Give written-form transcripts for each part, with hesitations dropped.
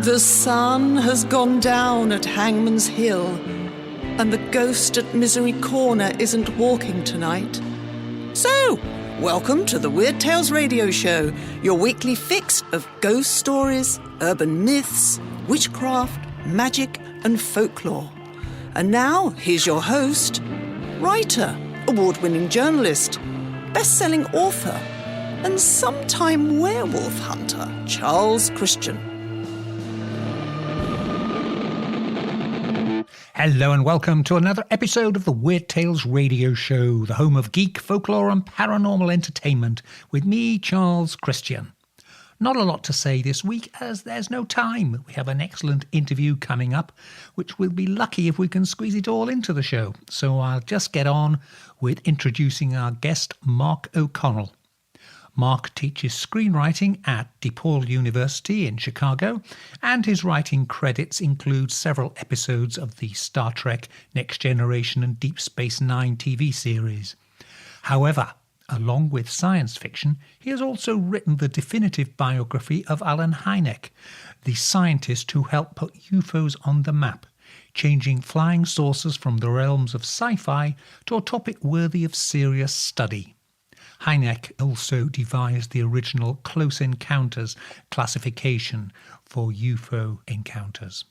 The sun has gone down at Hangman's Hill, and the ghost at Misery Corner isn't walking tonight. So, welcome to the Weird Tales Radio Show, your weekly fix of ghost stories, urban myths, witchcraft, magic, and folklore. And now, here's your host, writer, award-winning journalist, best-selling author, and sometime werewolf hunter, Charles Christian. Hello and welcome to another episode of the Weird Tales Radio Show, the home of geek, folklore and paranormal entertainment, with me, Charles Christian. Not a lot to say this week as there's no time. We have an excellent interview coming up, which we'll be lucky if we can squeeze it all into the show. So I'll just get on with introducing our guest, Mark O'Connell. Mark teaches screenwriting at DePaul University in Chicago, and his writing credits include several episodes of the Star Trek, Next Generation and Deep Space Nine TV series. However, along with science fiction, he has also written the definitive biography of Alan Hynek, the scientist who helped put UFOs on the map, changing flying saucers from the realms of sci-fi to a topic worthy of serious study. Hynek also devised the original Close Encounters classification for UFO encounters.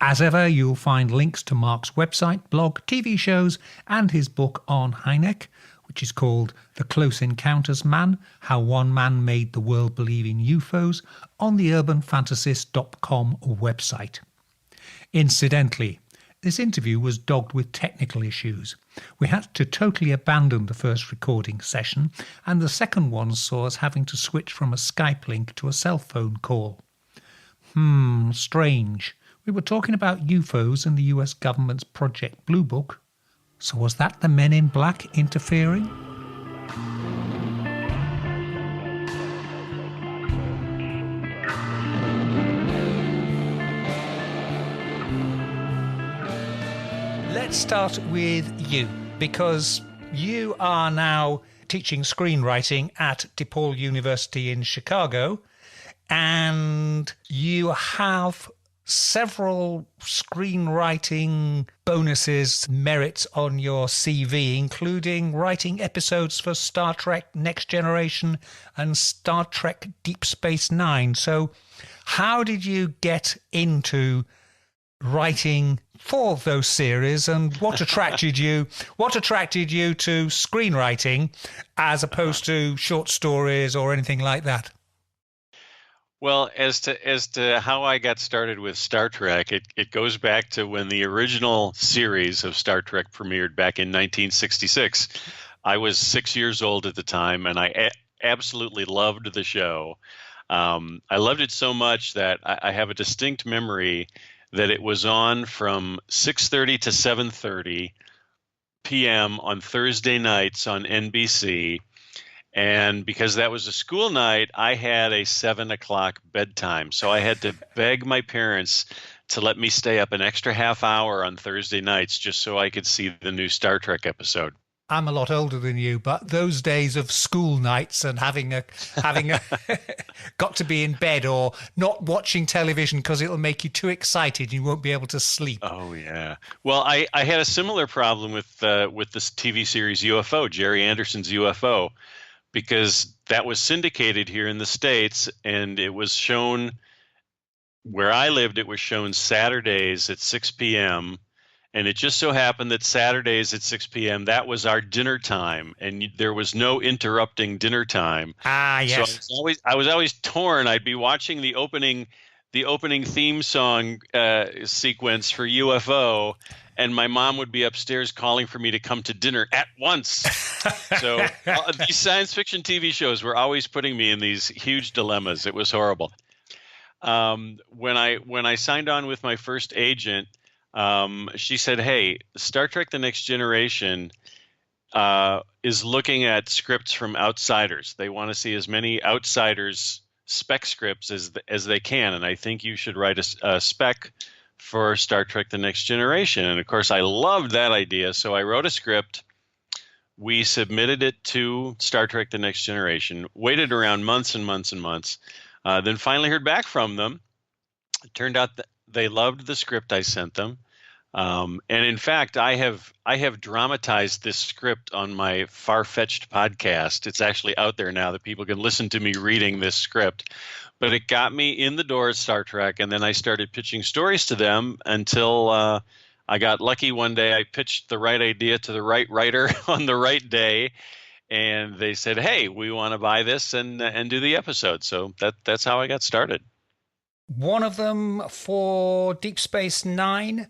As ever, you'll find links to Mark's website, blog, TV shows, and his book on Hynek, which is called The Close Encounters Man, How One Man Made the World Believe in UFOs, on the urbanfantasist.com website. Incidentally, this interview was dogged with technical issues. We had to totally abandon the first recording session, and the second one saw us having to switch from a Skype link to a cell phone call. Strange. We were talking about UFOs and the US government's Project Blue Book. So was that the Men in Black interfering? Let's start with you, because you are now teaching screenwriting at DePaul University in Chicago, and you have several screenwriting bonuses, merits on your CV, including writing episodes for Star Trek Next Generation and Star Trek Deep Space Nine. So how did you get into writing for those series, and what attracted you to screenwriting as opposed to short stories or anything like that? Well, as to how I got started with Star Trek, it goes back to when the original series of Star Trek premiered back in 1966. I was 6 years old at the time, and I absolutely loved the show. I loved it so much that I have a distinct memory that it was on from 6:30 to 7:30 p.m. on Thursday nights on NBC. And because that was a school night, I had a 7 o'clock bedtime. So I had to beg my parents to let me stay up an extra half hour on Thursday nights just so I could see the new Star Trek episode. I'm a lot older than you, but those days of school nights and having a got to be in bed or not watching television because it'll make you too excited and you won't be able to sleep. Oh yeah. Well, I had a similar problem with this TV series UFO, Jerry Anderson's UFO, because that was syndicated here in the States, and it was shown where I lived. It was shown Saturdays at 6 p.m. And it just so happened that Saturdays at 6 p.m., that was our dinner time, and there was no interrupting dinner time. Ah, yes. So I was always torn. I'd be watching the opening theme song sequence for UFO, and my mom would be upstairs calling for me to come to dinner at once. So these science fiction TV shows were always putting me in these huge dilemmas. It was horrible. When I signed on with my first agent, she said, "Hey, Star Trek The Next Generation is looking at scripts from outsiders. They want to see as many outsiders spec scripts as they can, and I think you should write a spec for Star Trek The Next Generation." And of course, I loved that idea, so I wrote a script. We submitted it to Star Trek The Next Generation, waited around months and months and months, then finally heard back from them. It turned out that they loved the script I sent them. And in fact, I have dramatized this script on my Far-Fetched podcast. It's actually out there now that people can listen to me reading this script. But it got me in the door at Star Trek, and then I started pitching stories to them until I got lucky one day. I pitched the right idea to the right writer on the right day, and they said, "Hey, we want to buy this and do the episode." So that's how I got started. One of them for Deep Space Nine,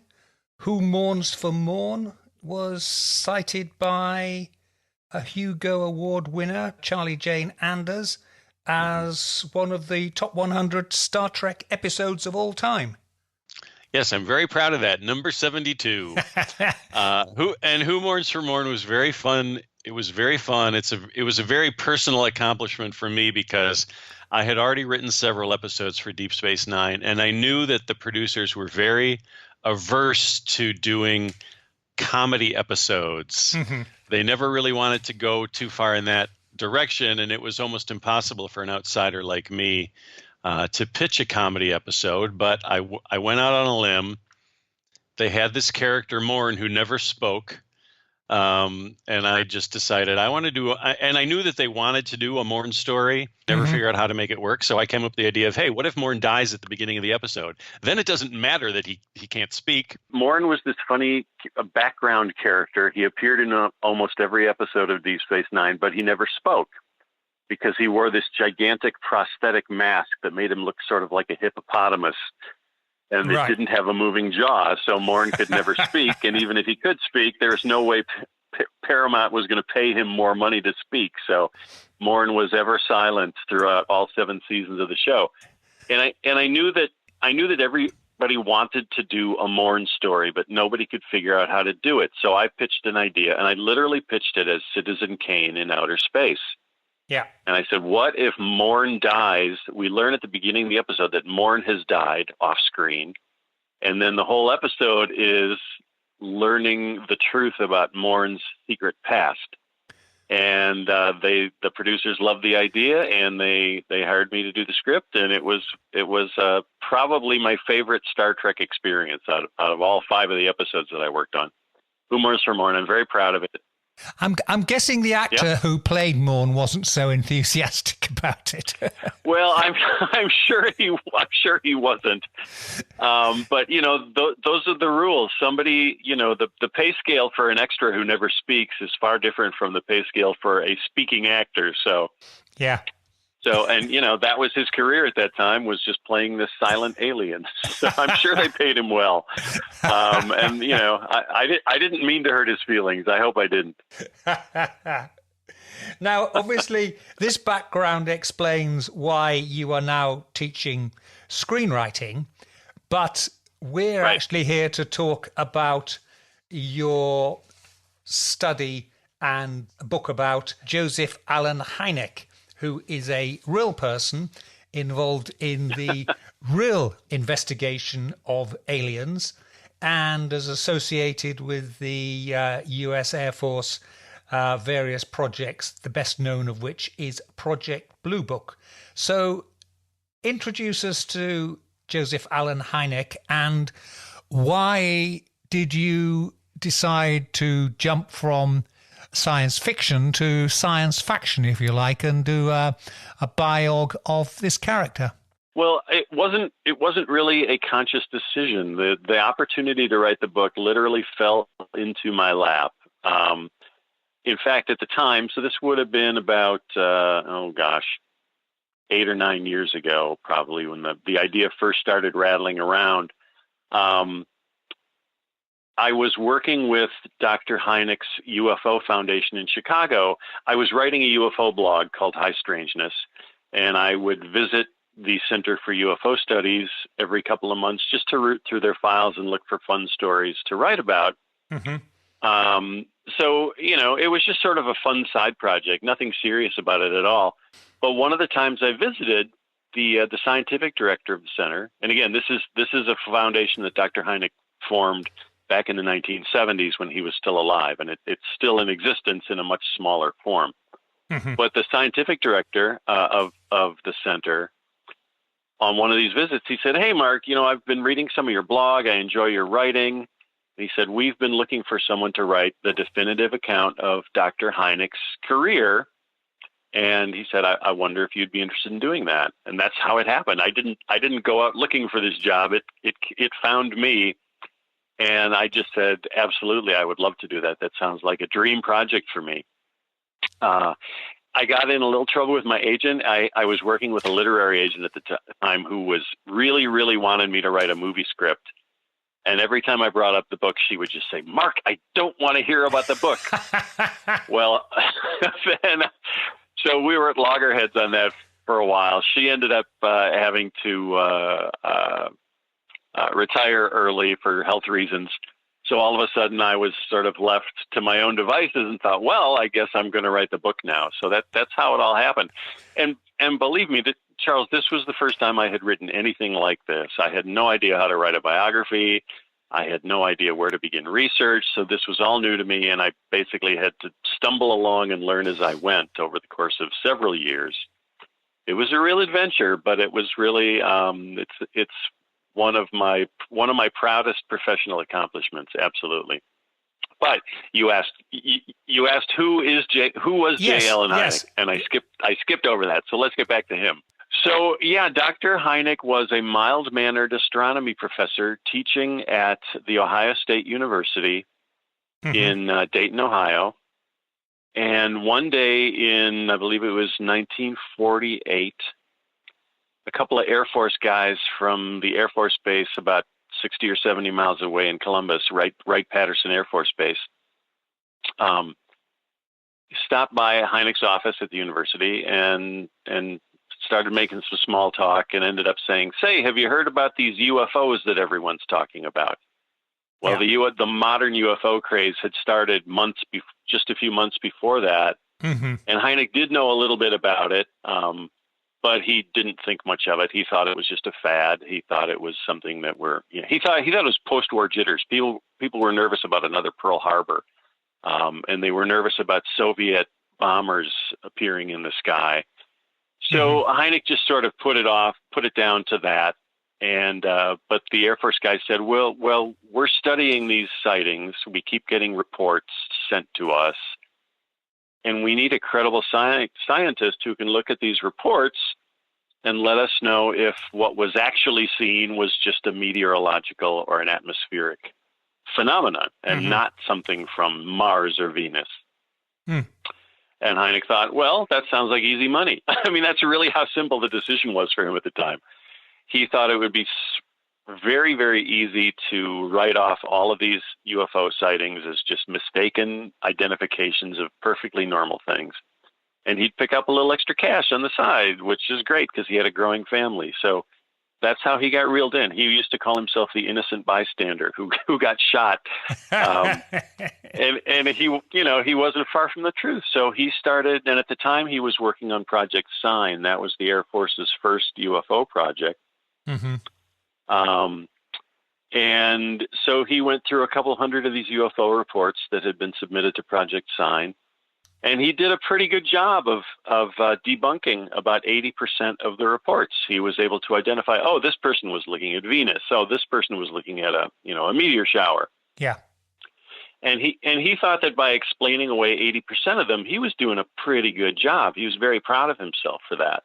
Who Mourns for Morn, was cited by a Hugo Award winner, Charlie Jane Anders, as one of the top 100 Star Trek episodes of all time. Yes, I'm very proud of that. Number 72. Who Mourns for Morn was very fun. It was very fun. It was a very personal accomplishment for me because I had already written several episodes for Deep Space Nine, and I knew that the producers were very averse to doing comedy episodes. Mm-hmm. They never really wanted to go too far in that direction, and it was almost impossible for an outsider like me to pitch a comedy episode. But I went out on a limb. They had this character, Morn, who never spoke. And I just decided I want to do, and I knew that they wanted to do a Morn story, never figured out how to make it work. So I came up with the idea of, hey, what if Morn dies at the beginning of the episode? Then it doesn't matter that he can't speak. Morn was this funny background character. He appeared in almost every episode of Deep Space Nine, but he never spoke because he wore this gigantic prosthetic mask that made him look sort of like a hippopotamus. And it didn't have a moving jaw, so Morn could never speak. And even if he could speak, there's no way Paramount was going to pay him more money to speak. So Morn was ever silent throughout all 7 seasons of the show. And I knew that everybody wanted to do a Morn story, but nobody could figure out how to do it. So I pitched an idea, and I literally pitched it as Citizen Kane in outer space. Yeah. And I said, what if Morn dies? We learn at the beginning of the episode that Morn has died off screen. And then the whole episode is learning the truth about Morn's secret past. And the producers loved the idea, and they hired me to do the script. And it was probably my favorite Star Trek experience out of all 5 of the episodes that I worked on. Who Mourns for Morn? I'm very proud of it. I'm guessing the actor who played Morn wasn't so enthusiastic about it. Well, I'm sure he wasn't. But those are the rules. Somebody, the pay scale for an extra who never speaks is far different from the pay scale for a speaking actor. So yeah. So, and that was his career at that time, was just playing this silent alien. So I'm sure they paid him well. And I didn't mean to hurt his feelings. I hope I didn't. Now, obviously, this background explains why you are now teaching screenwriting, but we're actually here to talk about your study and a book about Joseph Allen Hynek, who is a real person involved in the real investigation of aliens and is associated with the US Air Force various projects, the best known of which is Project Blue Book. So introduce us to Joseph Allen Hynek, and why did you decide to jump from science fiction to science faction, if you like, and do a biog of this character? Well, it wasn't really a conscious decision. The opportunity to write the book literally fell into my lap. In fact, at the time, so this would have been about 8 or 9 years ago, probably, when the idea first started rattling around. I was working with Dr. Hynek's UFO Foundation in Chicago. I was writing a UFO blog called High Strangeness, and I would visit the Center for UFO Studies every couple of months just to root through their files and look for fun stories to write about. Mm-hmm. So, it was just sort of a fun side project, nothing serious about it at all. But one of the times I visited, the scientific director of the center, and again, this is a foundation that Dr. Hynek formed back in the 1970s when he was still alive, and it's still in existence in a much smaller form. Mm-hmm. But the scientific director of the center on one of these visits, he said, "Hey, Mark, I've been reading some of your blog. I enjoy your writing." He said, "We've been looking for someone to write the definitive account of Dr. Hynek's career." And he said, I wonder if you'd be interested in doing that. And that's how it happened. I didn't go out looking for this job. It found me. And I just said, absolutely, I would love to do that. That sounds like a dream project for me. I got in a little trouble with my agent. I was working with a literary agent at the time who was really, really wanted me to write a movie script. And every time I brought up the book, she would just say, "Mark, I don't want to hear about the book." Well, then, so we were at loggerheads on that for a while. She ended up having to retire early for health reasons. So all of a sudden I was sort of left to my own devices and thought, well, I guess I'm going to write the book now. So that's how it all happened. And believe me, Charles, this was the first time I had written anything like this. I had no idea how to write a biography. I had no idea where to begin research. So this was all new to me. And I basically had to stumble along and learn as I went over the course of several years. It was a real adventure, but it was really, it's one of my proudest professional accomplishments. Absolutely. But you asked who was J. Allen Hynek, and I skipped over that. So let's get back to him. So yeah, Dr. Hynek was a mild-mannered astronomy professor teaching at the Ohio State University in Dayton, Ohio. And one day in, I believe it was 1948, a couple of Air Force guys from the Air Force Base about 60 or 70 miles away in Columbus, Wright-Patterson Air Force Base, stopped by Hynek's office at the university and started making some small talk and ended up saying, "Say, have you heard about these UFOs that everyone's talking about?" Well, the modern UFO craze had started just a few months before that, and Hynek did know a little bit about it, but he didn't think much of it. He thought it was just a fad. He thought it was something that he thought it was post-war jitters. People were nervous about another Pearl Harbor, and they were nervous about Soviet bombers appearing in the sky. So Hynek just sort of put it down to that. And but the Air Force guy said, well, we're studying these sightings. We keep getting reports sent to us, and we need a credible scientist who can look at these reports and let us know if what was actually seen was just a meteorological or an atmospheric phenomenon and not something from Mars or Venus. And Hynek thought, well, that sounds like easy money. I mean, that's really how simple the decision was for him at the time. He thought it would be very, very easy to write off all of these UFO sightings as just mistaken identifications of perfectly normal things. And he'd pick up a little extra cash on the side, which is great because he had a growing family. So that's how he got reeled in. He used to call himself the innocent bystander who got shot. And he wasn't far from the truth. So he started, and at the time he was working on Project Sign. That was the Air Force's first UFO project. And so he went through a couple hundred of these UFO reports that had been submitted to Project Sign. And he did a pretty good job of debunking about 80% of the reports. He was able to identify, oh, this person was looking at Venus. Oh, this person was looking at a meteor shower. Yeah. And he thought that by explaining away 80% of them, he was doing a pretty good job. He was very proud of himself for that.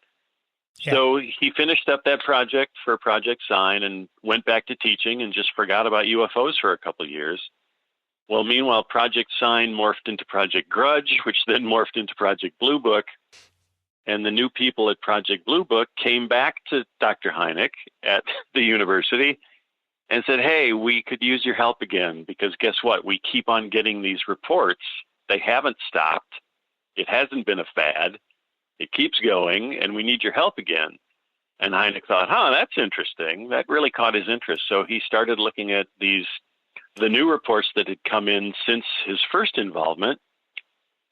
Yeah. So he finished up that project for Project Sign and went back to teaching and just forgot about UFOs for a couple of years. Well, meanwhile, Project Sign morphed into Project Grudge, which then morphed into Project Blue Book. And the new people at Project Blue Book came back to Dr. Hynek at the university and said, hey, we could use your help again, because guess what? We keep on getting these reports. They haven't stopped. It hasn't been a fad. It keeps going, and we need your help again. And Hynek thought, that's interesting. That really caught his interest. So he started looking at the new reports that had come in since his first involvement,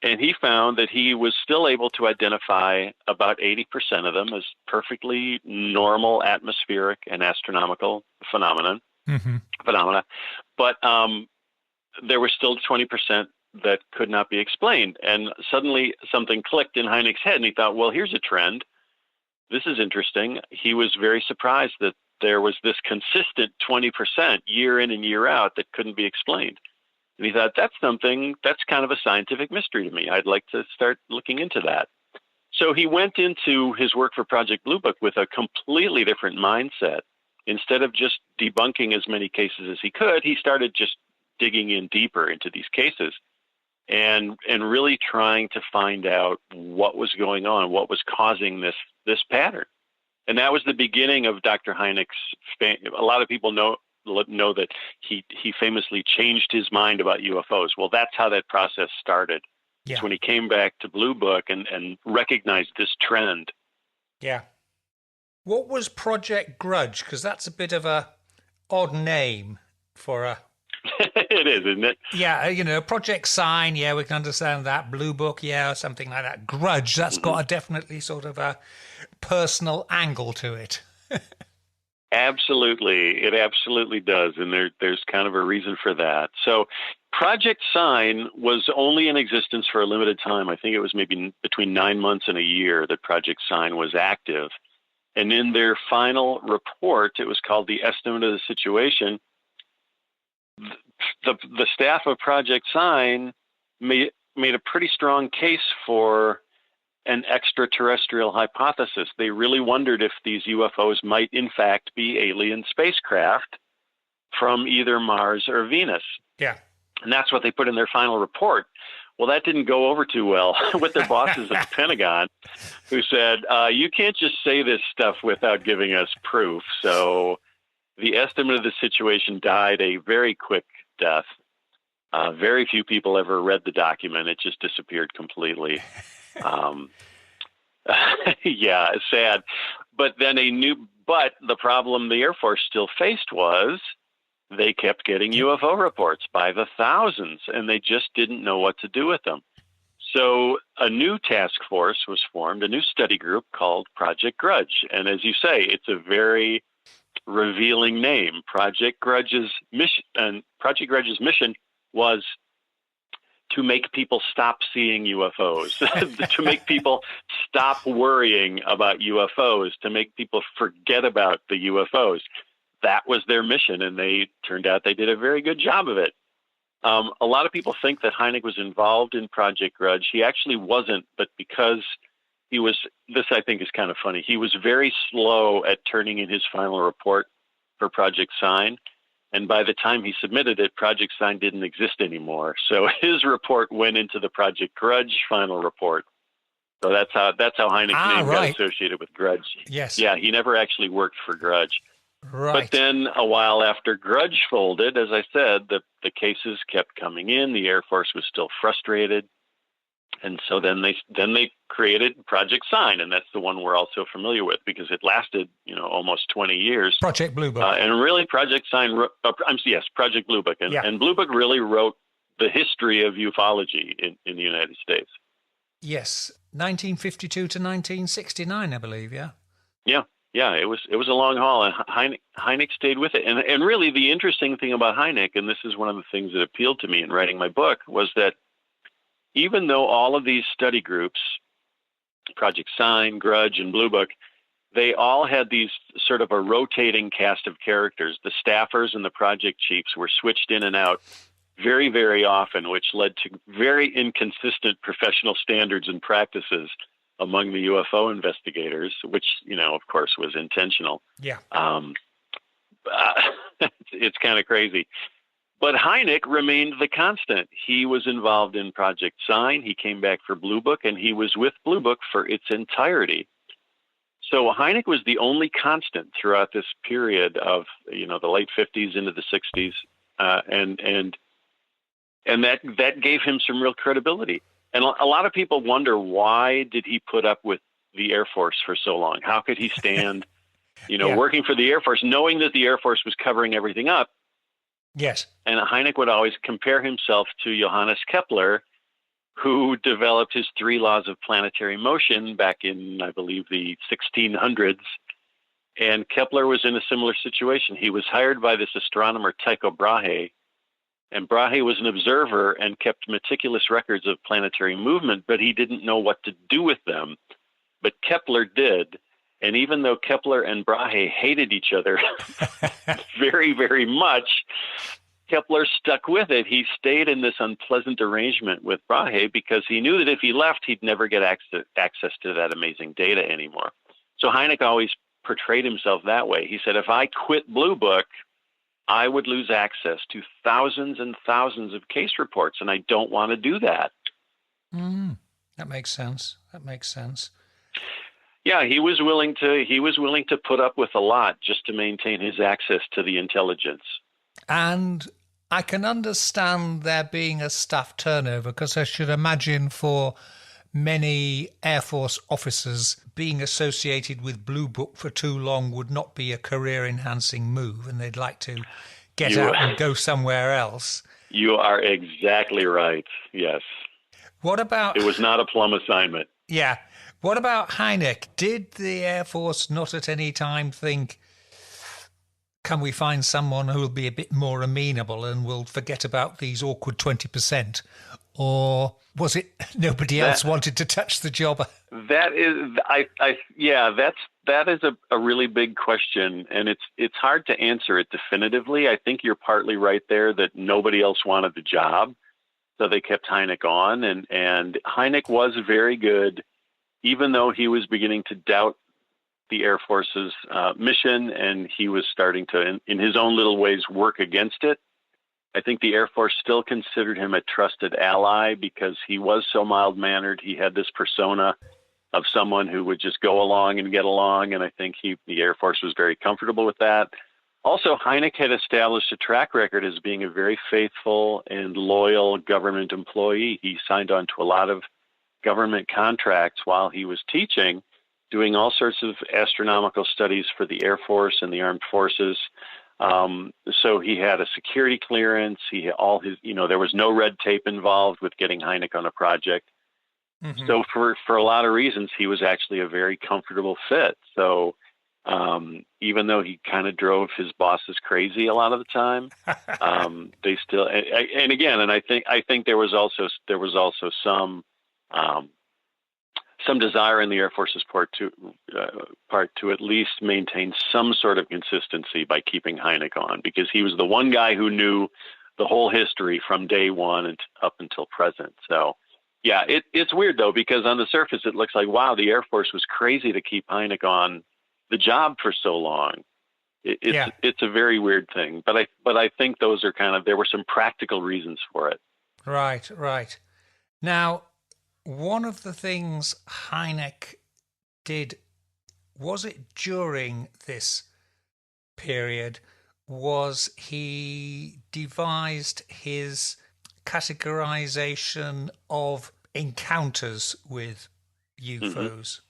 and he found that he was still able to identify about 80% of them as perfectly normal atmospheric and astronomical phenomena. But there were still 20% that could not be explained. And suddenly something clicked in Hynek's head, and he thought, well, here's a trend. this is interesting. He was very surprised that there was this consistent 20% year in and year out that couldn't be explained. And he thought, that's kind of a scientific mystery to me. I'd like to start looking into that. So he went into his work for Project Blue Book with a completely different mindset. Instead of just debunking as many cases as he could, he started just digging in deeper into these cases and really trying to find out what was going on, what was causing this pattern. And that was the beginning of Dr. Hynek's fame. A lot of people know that he famously changed his mind about UFOs. Well, that's how that process started. Yeah. It's when he came back to Blue Book and recognized this trend. Yeah. What was Project Grudge? Because that's a bit of a odd name for a... It is, isn't it? Yeah, Project Sign, yeah, we can understand that. Blue Book, yeah, or something like that. Grudge, that's got a definitely sort of a personal angle to it. Absolutely. It absolutely does. And there's kind of a reason for that. So Project Sign was only in existence for a limited time. I think it was maybe between 9 months and a year that Project Sign was active. And in their final report, it was called the Estimate of the Situation. The staff of Project Sign made a pretty strong case for an extraterrestrial hypothesis. They really wondered if these UFOs might in fact be alien spacecraft from either Mars or Venus. Yeah. And that's what they put in their final report. Well, that didn't go over too well with their bosses at the Pentagon, who said, you can't just say this stuff without giving us proof. So the Estimate of the Situation died a very quick death. Very few people ever read the document. It just disappeared completely. Yeah, sad. But then the problem the Air Force still faced was they kept getting UFO reports by the thousands, and they just didn't know what to do with them. So a new task force was formed, a new study group called Project Grudge. And as you say, it's a very revealing name. Project Grudge's mission was to make people stop seeing UFOs, to make people stop worrying about UFOs, to make people forget about the UFOs. That was their mission, and they turned out they did a very good job of it. A lot of people think that Hynek was involved in Project Grudge. He actually wasn't, but because this I think is kind of funny, he was very slow at turning in his final report for Project Sign. And by the time he submitted it, Project Sign didn't exist anymore. So his report went into the Project Grudge final report. So that's how Hynek's name got associated with Grudge. Yes. Yeah, he never actually worked for Grudge. Right. But then a while after Grudge folded, as I said, the cases kept coming in. The Air Force was still frustrated. And so then they created Project Sign, and that's the one we're also familiar with because it lasted, almost 20 years. Project Blue Book. And really Project Sign, Project Blue Book. And Blue Book really wrote the history of ufology in the United States. Yes, 1952 to 1969, I believe, yeah? Yeah, it was a long haul, and Hynek stayed with it. And really the interesting thing about Hynek, and this is one of the things that appealed to me in writing my book, was that even though all of these study groups, Project Sign, Grudge, and Blue Book, they all had these sort of a rotating cast of characters. The staffers and the project chiefs were switched in and out very, very often, which led to very inconsistent professional standards and practices among the UFO investigators, which, of course, was intentional. Yeah. It's kind of crazy. But Hynek remained the constant. He was involved in Project Sign. He came back for Blue Book, and he was with Blue Book for its entirety. So Hynek was the only constant throughout this period of, the late 50s into the 60s, and that gave him some real credibility. And a lot of people wonder, why did he put up with the Air Force for so long? How could he stand, working for the Air Force, knowing that the Air Force was covering everything up? Yes. And Hynek would always compare himself to Johannes Kepler, who developed his 3 laws of planetary motion back in, I believe, the 1600s. And Kepler was in a similar situation. He was hired by this astronomer, Tycho Brahe, and Brahe was an observer and kept meticulous records of planetary movement, but he didn't know what to do with them. But Kepler did, And even though Kepler and Brahe hated each other very, very much, Kepler stuck with it. He stayed in this unpleasant arrangement with Brahe because he knew that if he left, he'd never get access to that amazing data anymore. So Hynek always portrayed himself that way. He said, if I quit Blue Book, I would lose access to thousands and thousands of case reports, and I don't want to do that. That makes sense. Yeah, he was willing to put up with a lot just to maintain his access to the intelligence. And I can understand there being a staff turnover, because I should imagine for many Air Force officers, being associated with Blue Book for too long would not be a career-enhancing move, and they'd like to get out and go somewhere else. You are exactly right, yes. What about... It was not a plum assignment. Yeah. What about Hynek? Did the Air Force not at any time think, can we find someone who will be a bit more amenable and will forget about these awkward 20%? Or was it nobody else wanted to touch the job? That is, that is a really big question, and it's hard to answer it definitively. I think you're partly right there that nobody else wanted the job, so they kept Hynek on, and Hynek was very good, even though he was beginning to doubt the Air Force's mission, and he was starting to, in his own little ways, work against it. I think the Air Force still considered him a trusted ally because he was so mild-mannered. He had this persona of someone who would just go along and get along, and I think the Air Force was very comfortable with that. Also, Hynek had established a track record as being a very faithful and loyal government employee. He signed on to a lot of government contracts while he was teaching, doing all sorts of astronomical studies for the Air Force and the Armed Forces. So he had a security clearance. He had all his, there was no red tape involved with getting Hynek on a project. Mm-hmm. So for a lot of reasons, he was actually a very comfortable fit. So even though he kind of drove his bosses crazy a lot of the time, they still, and again, and I think there was also some desire in the Air Force's part to at least maintain some sort of consistency by keeping Hynek on, because he was the one guy who knew the whole history from day one and up until present. So, yeah, it's weird though, because on the surface it looks like, wow, the Air Force was crazy to keep Hynek on the job for so long. It's a very weird thing, but I think those are there were some practical reasons for it. Right. Now, one of the things Hynek did, was it during this period, was he devised his categorization of encounters with UFOs,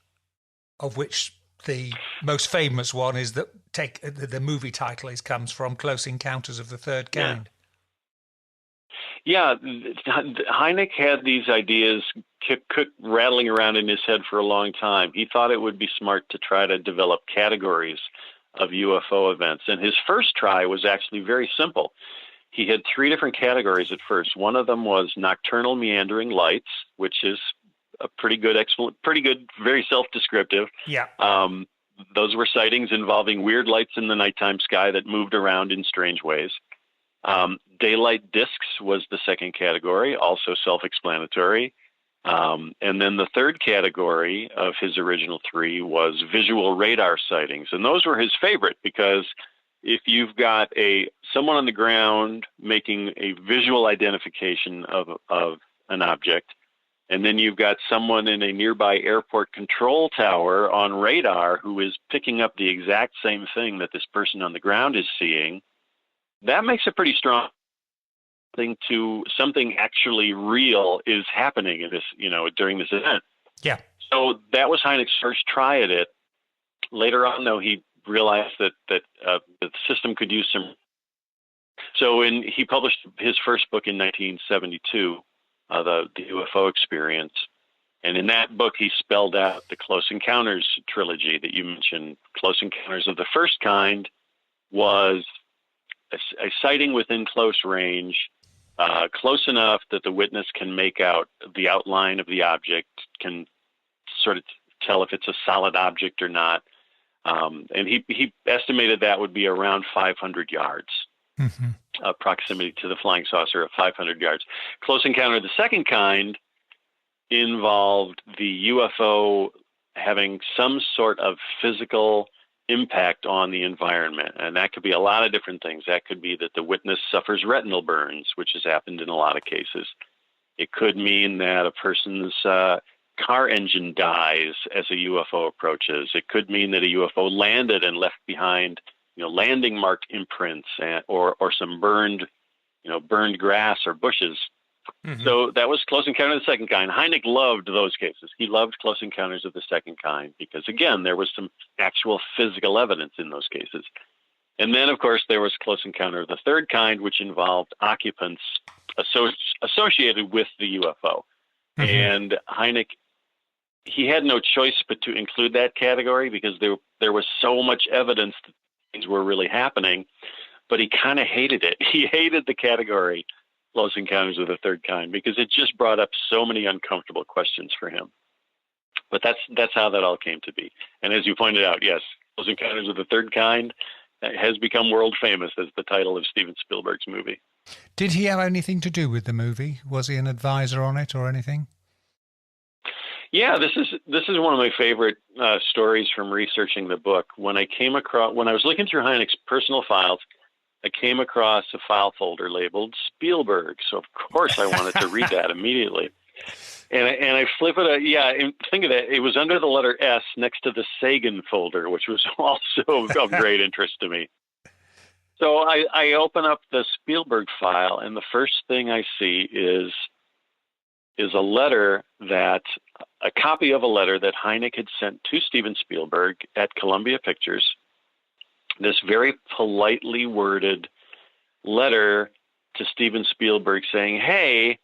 of which the most famous one is that the movie title comes from Close Encounters of the Third Kind. Yeah, Hynek had these ideas rattling around in his head for a long time. He thought it would be smart to try to develop categories of UFO events. And his first try was actually very simple. He had 3 different categories at first. One of them was nocturnal meandering lights, which is a pretty good, very self-descriptive. Yeah. Those were sightings involving weird lights in the nighttime sky that moved around in strange ways. Daylight discs was the second category, also self-explanatory. And then the third category of his original 3 was visual radar sightings. And those were his favorite because if you've got someone on the ground making a visual identification of an object, and then you've got someone in a nearby airport control tower on radar who is picking up the exact same thing that this person on the ground is seeing, that makes a pretty strong thing to something actually real is happening in this, during this event. Yeah. So that was Hynek's first try at it. Later on, though, he realized that the system could use some. So he published his first book in 1972, the UFO Experience, and in that book he spelled out the Close Encounters trilogy that you mentioned. Close Encounters of the First Kind was a sighting within close range, close enough that the witness can make out the outline of the object, can sort of tell if it's a solid object or not. And he estimated that would be around 500 yards, proximity to the flying saucer of 500 yards. Close Encounter of the Second Kind involved the UFO having some sort of physical impact on the environment. And that could be a lot of different things. That could be that the witness suffers retinal burns, which has happened in a lot of cases. It could mean that a person's car engine dies as a UFO approaches. It could mean that a UFO landed and left behind, landing mark imprints or some burned grass or bushes. So that was Close Encounter of the Second Kind. Hynek loved those cases. He loved Close Encounters of the Second Kind because, again, there was some actual physical evidence in those cases. And then, of course, there was Close Encounter of the Third Kind, which involved occupants associated with the UFO. And Hynek, he had no choice but to include that category because there was so much evidence that things were really happening, but he kind of hated it. He hated the category Close Encounters of the Third Kind because it just brought up so many uncomfortable questions for him. But that's how that all came to be. And as you pointed out, yes, Close Encounters of the Third Kind has become world famous as the title of Steven Spielberg's movie. Did he have anything to do with the movie? Was he an advisor on it or anything? Yeah, this is one of my favorite stories from researching the book. When I was looking through Hynek's personal files, I came across a file folder labeled Spielberg. So of course I wanted to read that immediately. And I flip it. And think of that. It was under the letter S next to the Sagan folder, which was also of great interest to me. So I open up the Spielberg file, and the first thing I see is a copy of a letter that Hynek had sent to Steven Spielberg at Columbia Pictures. This very politely worded letter to Steven Spielberg saying, "Hey,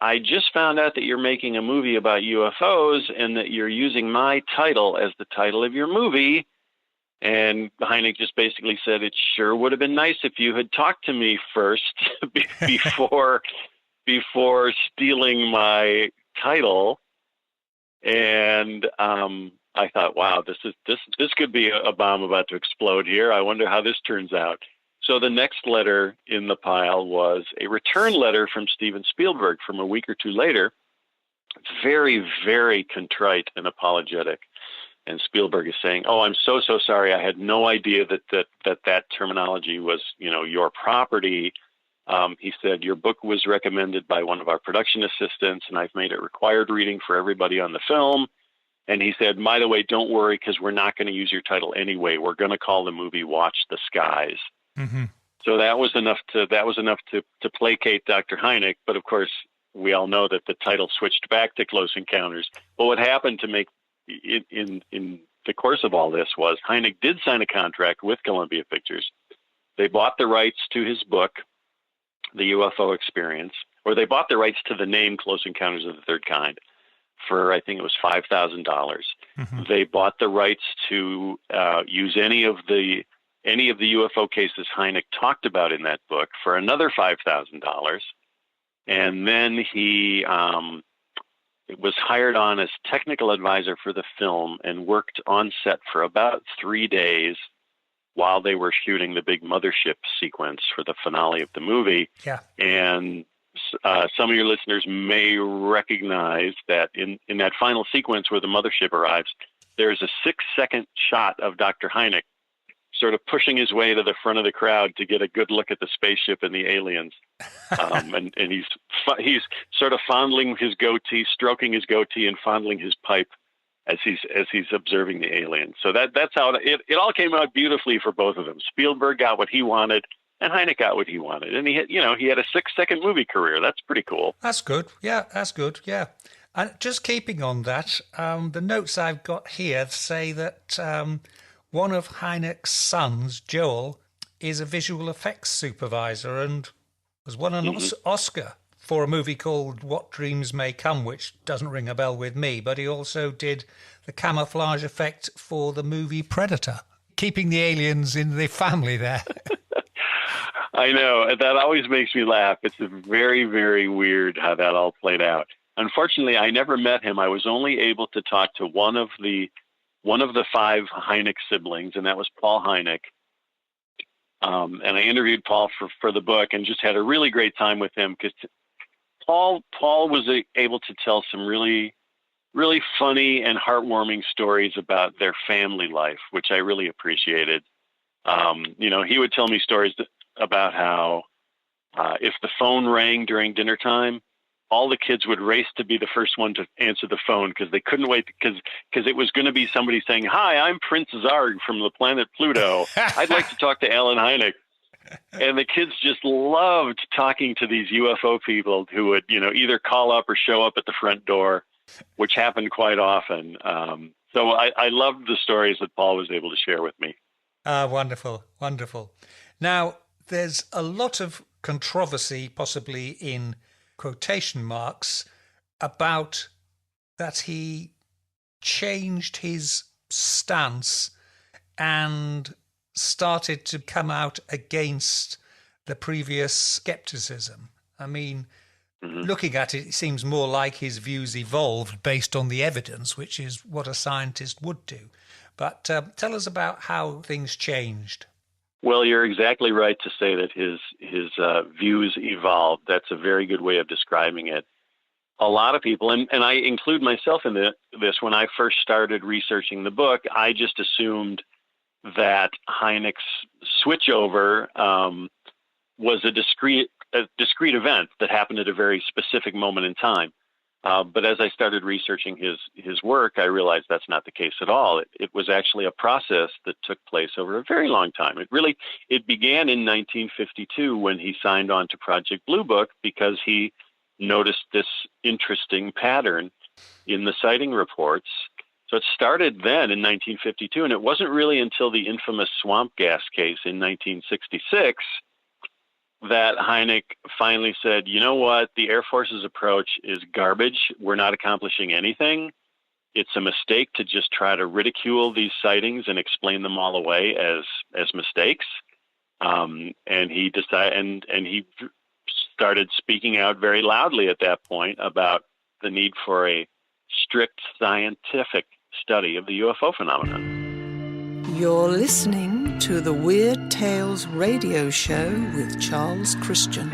I just found out that you're making a movie about UFOs and that you're using my title as the title of your movie." And Hynek just basically said, "It sure would have been nice if you had talked to me first before stealing my title." And I thought, wow, this could be a bomb about to explode here. I wonder how this turns out. So the next letter in the pile was a return letter from Steven Spielberg from a week or two later. It's very, very contrite and apologetic. And Spielberg is saying, "Oh, I'm so sorry. I had no idea that terminology was, your property." He said, "Your book was recommended by one of our production assistants, and I've made it required reading for everybody on the film." And he said, "By the way, don't worry, because we're not going to use your title anyway. We're going to call the movie Watch the Skies." So that was enough to placate Dr. Hynek. But of course, we all know that the title switched back to Close Encounters. But what happened to make in the course of all this was Hynek did sign a contract with Columbia Pictures. They bought the rights to his book, The UFO Experience, or they bought the rights to the name Close Encounters of the Third Kind for, I think it was $5,000. They bought the rights to use any of the UFO cases Hynek talked about in that book for another $5,000. And then he was hired on as technical advisor for the film and worked on set for about 3 days while they were shooting the big mothership sequence for the finale of the movie. Yeah. And some of your listeners may recognize that in that final sequence where the mothership arrives, there's a 6-second shot of Dr. Hynek sort of pushing his way to the front of the crowd to get a good look at the spaceship and the aliens. And he's sort of fondling his goatee, stroking his goatee and fondling his pipe as he's observing the aliens. So that's how it all came out beautifully for both of them. Spielberg got what he wanted, and Hynek got what he wanted. And he had a 6-second movie career. That's pretty cool. That's good. Yeah, that's good. Yeah. And just keeping on that, the notes I've got here say that one of Hynek's sons, Joel, is a visual effects supervisor and has won an Oscar for a movie called What Dreams May Come, which doesn't ring a bell with me, but he also did the camouflage effect for the movie Predator, keeping the aliens in the family there. I know. That always makes me laugh. It's very, very weird how that all played out. Unfortunately, I never met him. I was only able to talk to one of the one of the 5 Hynek siblings, and that was Paul Hynek. And I interviewed Paul for the book and just had a really great time with him because Paul was able to tell some really, really funny and heartwarming stories about their family life, which I really appreciated. He would tell me stories about how if the phone rang during dinner time, all the kids would race to be the first one to answer the phone because they couldn't wait because it was going to be somebody saying, "Hi, I'm Prince Zarg from the planet Pluto. I'd like to talk to Alan Hynek." And the kids just loved talking to these UFO people who would, either call up or show up at the front door, which happened quite often. So I loved the stories that Paul was able to share with me. Wonderful, wonderful. Now, there's a lot of controversy, possibly in quotation marks, about that he changed his stance and started to come out against the previous skepticism. I mean, looking at it, it seems more like his views evolved based on the evidence, which is what a scientist would do. But tell us about how things changed. Well, you're exactly right to say that his views evolved. That's a very good way of describing it. A lot of people, and I include myself in this, when I first started researching the book, I just assumed that Hynek's switchover was a discrete event that happened at a very specific moment in time. But as I started researching his work, I realized that's not the case at all. It was actually a process that took place over a very long time. It began in 1952 when he signed on to Project Blue Book because he noticed this interesting pattern in the sighting reports. So it started then in 1952, and it wasn't really until the infamous swamp gas case in 1966 that Hynek finally said, you know what, the Air Force's approach is garbage. We're not accomplishing anything. It's a mistake to just try to ridicule these sightings and explain them all away as mistakes. And he decided, and he started speaking out very loudly at that point about the need for a strict scientific study of the UFO phenomenon. You're listening to the Weird Tales radio show with Charles Christian.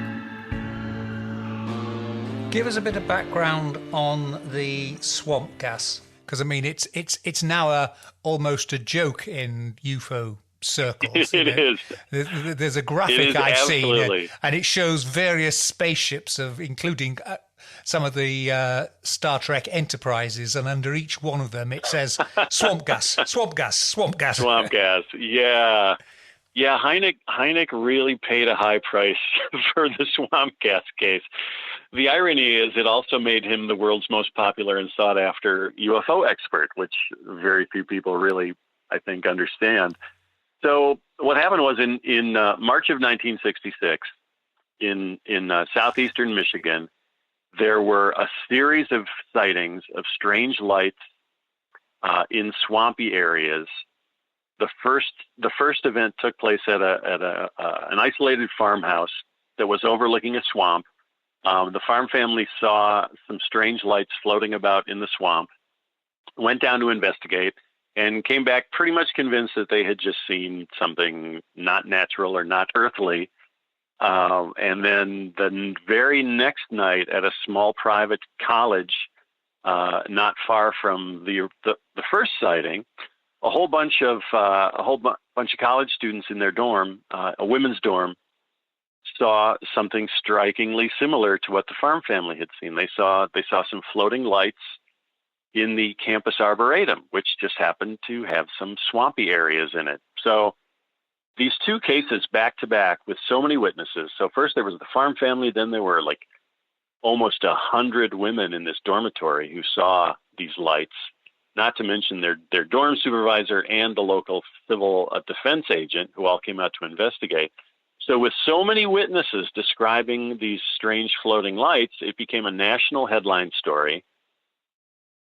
Give us a bit of background on the swamp gas, because I mean it's now almost a joke in UFO circles. It is. There's a graphic I've absolutely seen, and it shows various spaceships including some of the Star Trek Enterprises, and under each one of them it says swamp gas, swamp gas, swamp gas. Swamp gas, yeah. Hynek really paid a high price for the swamp gas case. The irony is it also made him the world's most popular and sought after UFO expert, which very few people really, I think, understand. So what happened was in March of 1966 in southeastern Michigan, there were a series of sightings of strange lights in swampy areas. The first event took place at an isolated farmhouse that was overlooking a swamp. The farm family saw some strange lights floating about in the swamp, went down to investigate, and came back pretty much convinced that they had just seen something not natural or not earthly. And then the very next night at a small private college, not far from the first sighting, a whole bunch of college students in their dorm, a women's dorm, saw something strikingly similar to what the farm family had seen. They saw some floating lights in the campus arboretum, which just happened to have some swampy areas in it. So these two cases back to back with so many witnesses. So first there was the farm family, then there were like almost 100 women in this dormitory who saw these lights, not to mention their dorm supervisor and the local civil defense agent who all came out to investigate. So with so many witnesses describing these strange floating lights, it became a national headline story.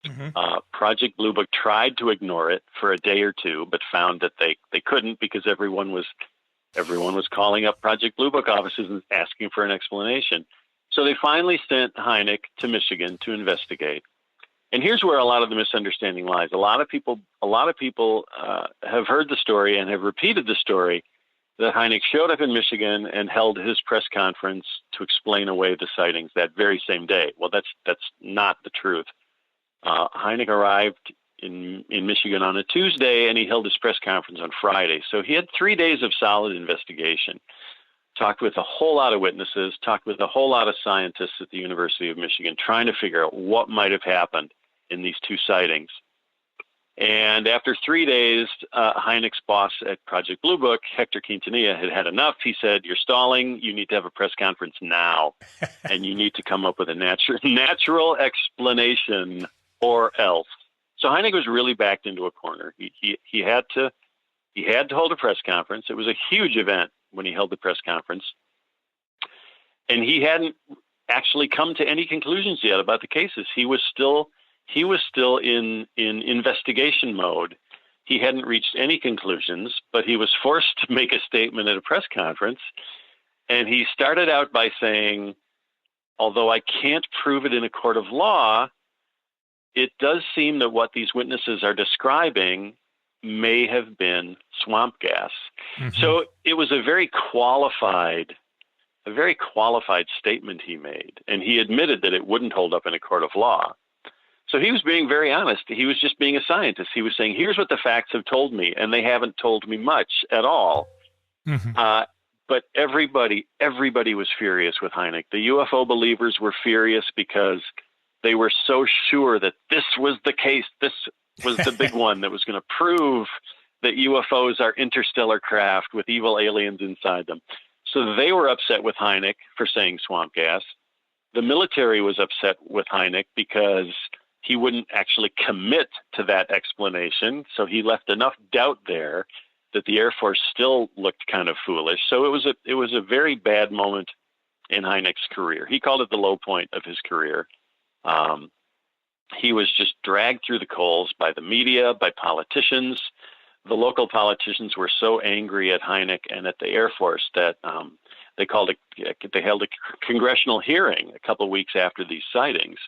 Mm-hmm. Project Blue Book tried to ignore it for a day or two, but found that they couldn't because everyone was calling up Project Blue Book offices and asking for an explanation. So they finally sent Hynek to Michigan to investigate. And here's where a lot of the misunderstanding lies. A lot of people have heard the story and have repeated the story that Hynek showed up in Michigan and held his press conference to explain away the sightings that very same day. Well, that's not the truth. Hynek arrived in Michigan on a Tuesday, and he held his press conference on Friday. So he had 3 days of solid investigation, talked with a whole lot of witnesses, talked with a whole lot of scientists at the University of Michigan, trying to figure out what might have happened in these two sightings. And after 3 days, Hynek's boss at Project Blue Book, Hector Quintanilla, had had enough. He said, "You're stalling. You need to have a press conference now, and you need to come up with a natural explanation, or else." So Hynek was really backed into a corner. He had to hold a press conference. It was a huge event when he held the press conference, and he hadn't actually come to any conclusions yet about the cases. He was still in investigation mode. He hadn't reached any conclusions, but he was forced to make a statement at a press conference. And he started out by saying, although I can't prove it in a court of law, it does seem that what these witnesses are describing may have been swamp gas. Mm-hmm. So it was a very qualified statement he made. And he admitted that it wouldn't hold up in a court of law. So he was being very honest. He was just being a scientist. He was saying, here's what the facts have told me, and they haven't told me much at all. Mm-hmm. But everybody was furious with Hynek. The UFO believers were furious because they were so sure that this was the case. This was the big one that was going to prove that UFOs are interstellar craft with evil aliens inside them. So they were upset with Hynek for saying swamp gas. The military was upset with Hynek because he wouldn't actually commit to that explanation. So he left enough doubt there that the Air Force still looked kind of foolish. So it was a very bad moment in Hynek's career. He called it the low point of his career. He was just dragged through the coals by the media, by politicians. The local politicians were so angry at Hynek and at the Air Force that they held a congressional hearing a couple of weeks after these sightings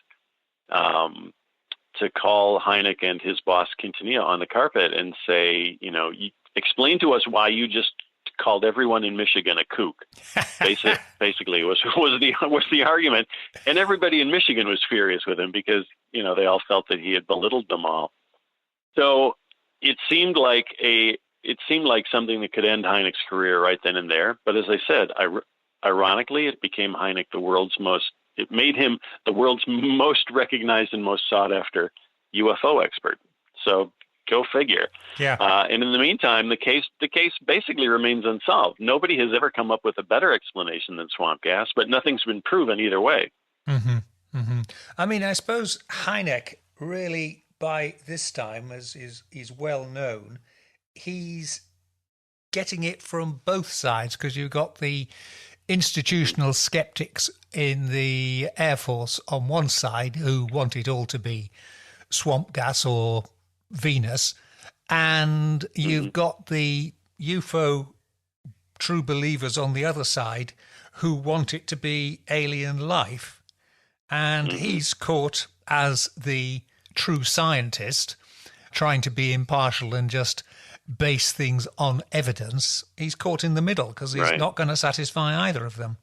to call Hynek and his boss Quintanilla on the carpet and say, explain to us why you just called everyone in Michigan a kook. Basically was the argument, and everybody in Michigan was furious with him because they all felt that he had belittled them all. So it seemed like something that could end Hynek's career right then and there. But as I said, ironically, it became Hynek it made him the world's most recognized and most sought after UFO expert. So go figure. Yeah. And in the meantime, the case basically remains unsolved. Nobody has ever come up with a better explanation than swamp gas, but nothing's been proven either way. Mm-hmm. Mm-hmm. I mean, I suppose Hynek really, by this time, as is well known, he's getting it from both sides, because you've got the institutional skeptics in the Air Force on one side who want it all to be swamp gas or Venus, and you've got the UFO true believers on the other side who want it to be alien life. And he's caught as the true scientist, trying to be impartial and just base things on evidence. He's caught in the middle because he's not going to satisfy either of them.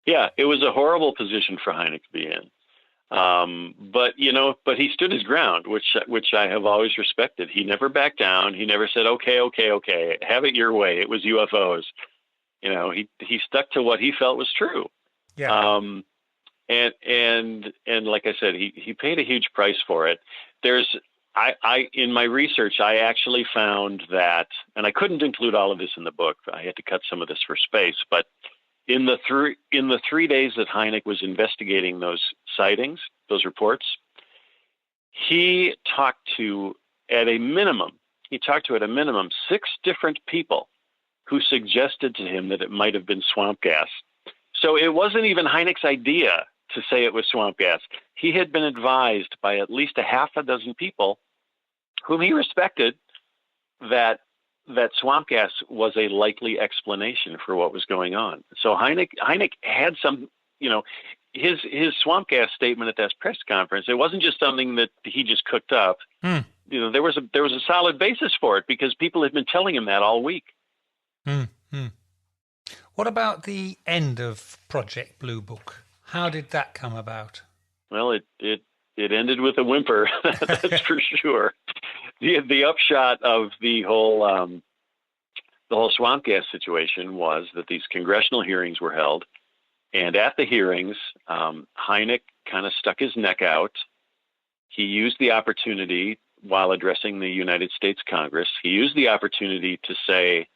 Yeah, it was a horrible position for Hynek to be in. But he stood his ground, which I have always respected. He never backed down. He never said, okay, have it your way. It was UFOs. He stuck to what he felt was true. Yeah. And like I said, he paid a huge price for it. In my research, I actually found that, and I couldn't include all of this in the book. I had to cut some of this for space, but in the 3 days that Hynek was investigating those sightings, those reports, he talked to at a minimum 6 different people who suggested to him that it might have been swamp gas. So it wasn't even Hynek's idea to say it was swamp gas. He had been advised by at least a half a dozen people whom he respected that swamp gas was a likely explanation for what was going on. So Hynek had some, his swamp gas statement at that press conference, it wasn't just something that he just cooked up. There was a solid basis for it because people had been telling him that all week. What about the end of Project Blue Book? How did that come about? Well, it ended with a whimper, that's for sure. The upshot of the whole swamp gas situation was that these congressional hearings were held, and at the hearings, Hynek kind of stuck his neck out. He used the opportunity while addressing the United States Congress. He used the opportunity to say,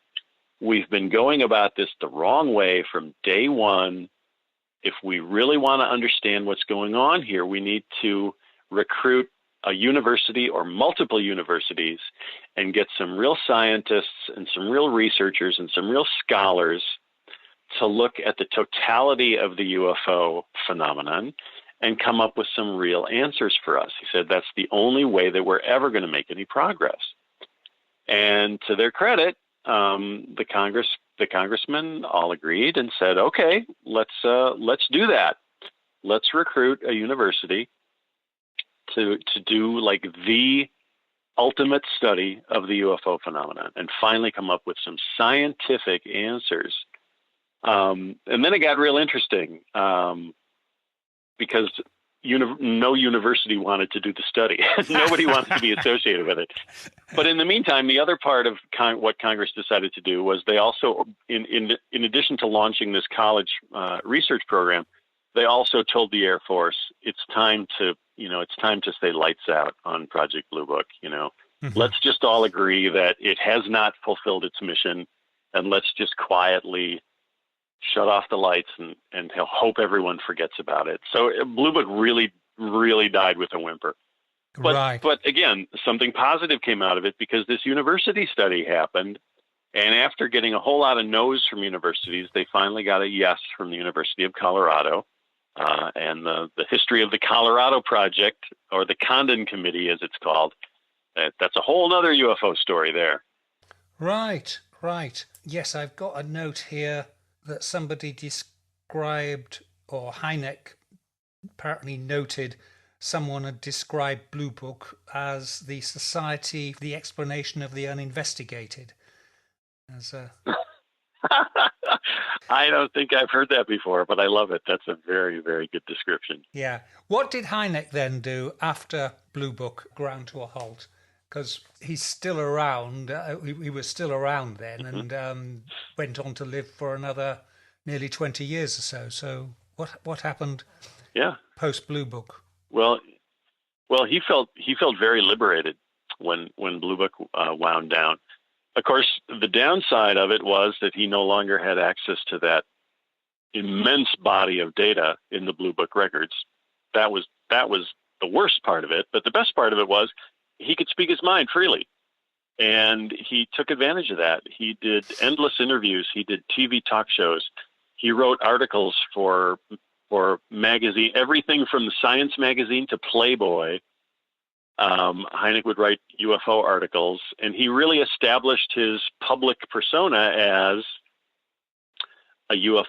we've been going about this the wrong way from day one. If we really want to understand what's going on here, we need to recruit a university or multiple universities and get some real scientists and some real researchers and some real scholars to look at the totality of the UFO phenomenon and come up with some real answers for us. He said that's the only way that we're ever going to make any progress. And to their credit, the congressmen all agreed and said, okay, let's do that. Let's recruit a university to do like the ultimate study of the UFO phenomenon and finally come up with some scientific answers. And then it got real interesting because no university wanted to do the study. Nobody wanted to be associated with it. But in the meantime, the other part of what Congress decided to do was they also, in addition to launching this college research program, they also told the Air Force it's time to say lights out on Project Blue Book. Let's just all agree that it has not fulfilled its mission, and let's just quietly shut off the lights and hope everyone forgets about it. So Blue Book really, really died with a whimper. But again, something positive came out of it because this university study happened. And after getting a whole lot of no's from universities, they finally got a yes from the University of Colorado. And the history of the Colorado Project, or the Condon Committee as it's called, that's a whole other UFO story there. Right. Yes, I've got a note here that somebody described, or Hynek apparently noted, someone had described Blue Book as the Society for the Explanation of the Uninvestigated. I don't think I've heard that before, but I love it. That's a very, very good description. Yeah. What did Hynek then do after Blue Book ground to a halt? Because he's still around. He was still around then, and went on to live for another nearly 20 years or so. So what happened? Yeah. Post Blue Book. Well, he felt very liberated when Blue Book wound down. Of course, the downside of it was that he no longer had access to that immense body of data in the Blue Book records. That was the worst part of it. But the best part of it was he could speak his mind freely. And he took advantage of that. He did endless interviews. He did TV talk shows. He wrote articles for magazine, everything from the Science magazine to Playboy. Hynek would write UFO articles, and he really established his public persona as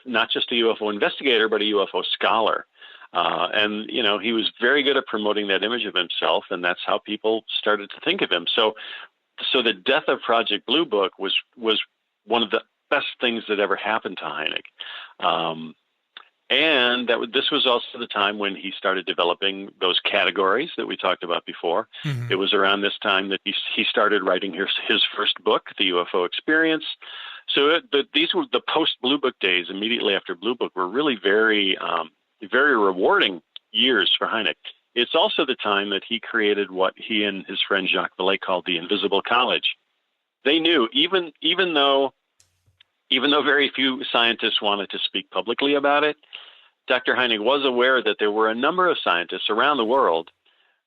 not just a UFO investigator, but a UFO scholar. And he was very good at promoting that image of himself, and that's how people started to think of him. So the death of Project Blue Book was one of the best things that ever happened to Hynek. And this was also the time when he started developing those categories that we talked about before. Mm-hmm. It was around this time that he started writing his first book, The UFO Experience. So these were the post-Blue Book days immediately after Blue Book were really very, very rewarding years for Hynek. It's also the time that he created what he and his friend Jacques Vallée called the Invisible College. They knew, even though very few scientists wanted to speak publicly about it, Dr. Hynek was aware that there were a number of scientists around the world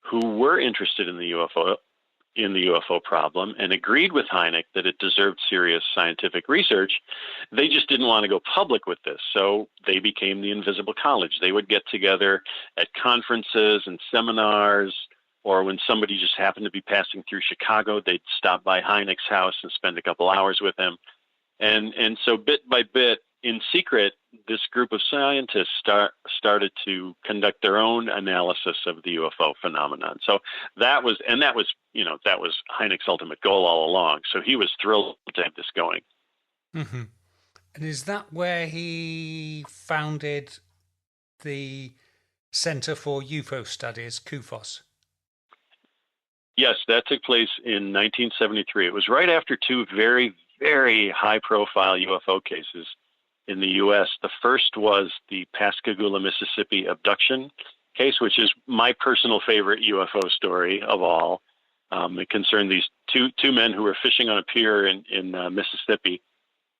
who were interested in the UFO problem and agreed with Hynek that it deserved serious scientific research. They just didn't want to go public with this, so they became the Invisible College. They would get together at conferences and seminars, or when somebody just happened to be passing through Chicago, they'd stop by Hynek's house and spend a couple hours with him. And so bit by bit, in secret, this group of scientists started to conduct their own analysis of the UFO phenomenon. So that was Hynek's ultimate goal all along. So he was thrilled to have this going. Mm-hmm. And is that where he founded the Center for UFO Studies, CUFOS? Yes, that took place in 1973. It was right after two very, very high-profile UFO cases in the U.S. The first was the Pascagoula, Mississippi abduction case, which is my personal favorite UFO story of all. It concerned these two men who were fishing on a pier in Mississippi,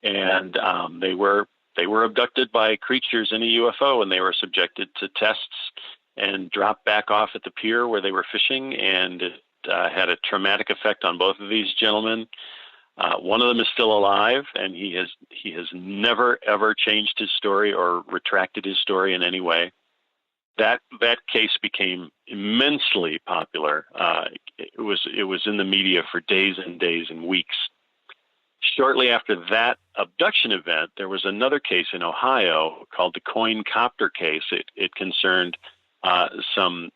and they were abducted by creatures in a UFO, and they were subjected to tests and dropped back off at the pier where they were fishing, and it had a traumatic effect on both of these gentlemen. One of them is still alive, and he has never ever changed his story or retracted his story in any way. That case became immensely popular. It was in the media for days and days and weeks. Shortly after that abduction event, there was another case in Ohio called the Coin Copter case. It concerned a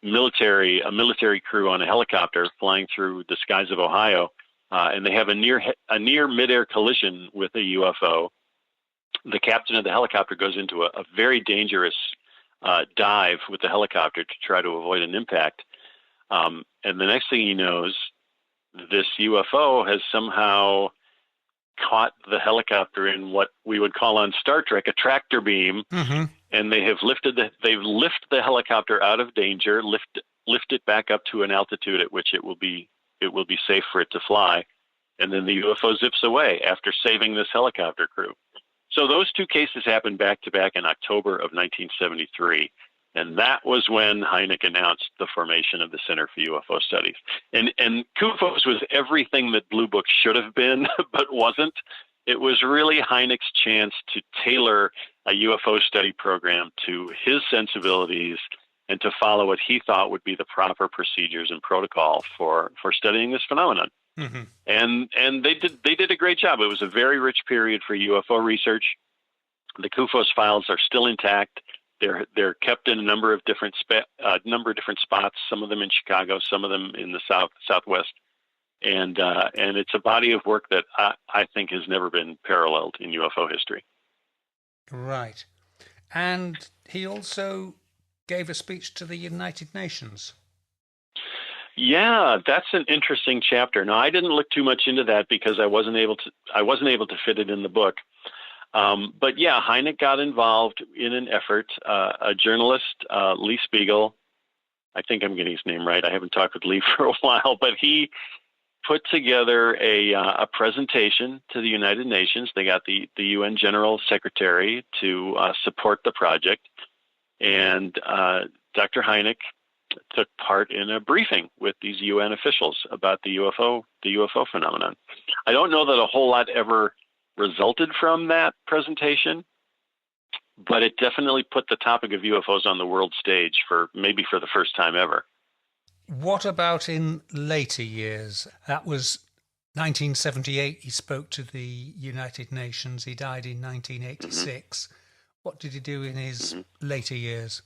military crew on a helicopter flying through the skies of Ohio, and they have a near midair collision with a UFO. The captain of the helicopter goes into a very dangerous dive with the helicopter to try to avoid an impact. And the next thing he knows, this UFO has somehow caught the helicopter in what we would call on Star Trek a tractor beam, Mm-hmm. and they've lifted the helicopter out of danger, lift it back up to an altitude at which it will be safe for it to fly, and then the UFO zips away after saving this helicopter crew. So those two cases happened back to back in October of 1973. And that was when Hynek announced the formation of the Center for UFO Studies. And CUFOS was everything that Blue Book should have been, but wasn't. It was really Hynek's chance to tailor a UFO study program to his sensibilities and to follow what he thought would be the proper procedures and protocol for studying this phenomenon. Mm-hmm. And they did a great job. It was a very rich period for UFO research. The CUFOS files are still intact. They're kept in a number of different spots. Some of them in Chicago, some of them in the Southwest, and it's a body of work that I think has never been paralleled in UFO history. Right, and he also gave a speech to the United Nations. Yeah, that's an interesting chapter. Now, I didn't look too much into that because I wasn't able to fit it in the book. But yeah, Hynek got involved in an effort. A journalist, Lee Spiegel, I think I'm getting his name right. I haven't talked with Lee for a while, but he put together a presentation to the United Nations. They got the UN General Secretary to support the project, and Dr. Hynek took part in a briefing with these UN officials about the UFO phenomenon. I don't know that a whole lot ever resulted from that presentation, but it definitely put the topic of UFOs on the world stage for the first time ever. What about in later years? That was 1978. He spoke to the United Nations. He died in 1986. Mm-hmm. What did he do in his later years?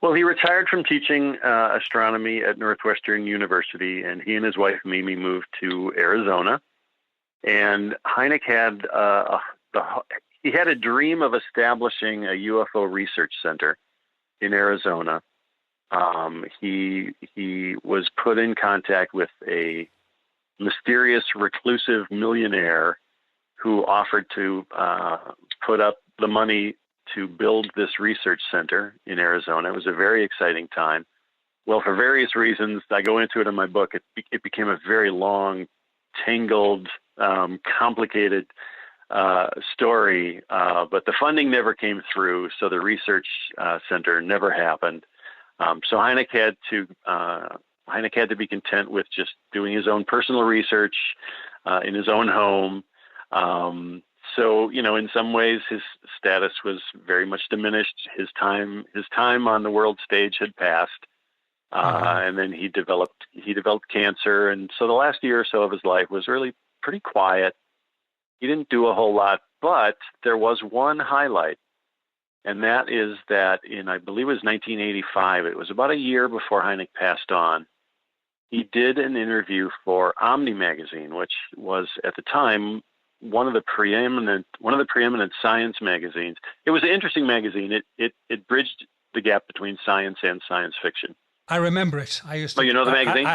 Well, he retired from teaching astronomy at Northwestern University, and he and his wife Mimi moved to Arizona. And Hynek had a dream of establishing a UFO research center in Arizona. He was put in contact with a mysterious reclusive millionaire who offered to put up the money to build this research center in Arizona. It was a very exciting time. Well, for various reasons, I go into it in my book, it became a very long, tangled, complicated story, but the funding never came through, so the research center never happened. So Hynek had to be content with just doing his own personal research in his own home. So, in some ways his status was very much diminished. His time on the world stage had passed. And then he developed cancer. And so the last year or so of his life was really pretty quiet. He didn't do a whole lot, But there was one highlight, and that is that in, I believe it was 1985, it was about a year before Hynek passed on, he did an interview for Omni magazine, which was at the time one of the preeminent science magazines. It was an interesting magazine. It bridged the gap between science and science fiction. I remember it. I used to. Oh, you know the magazine?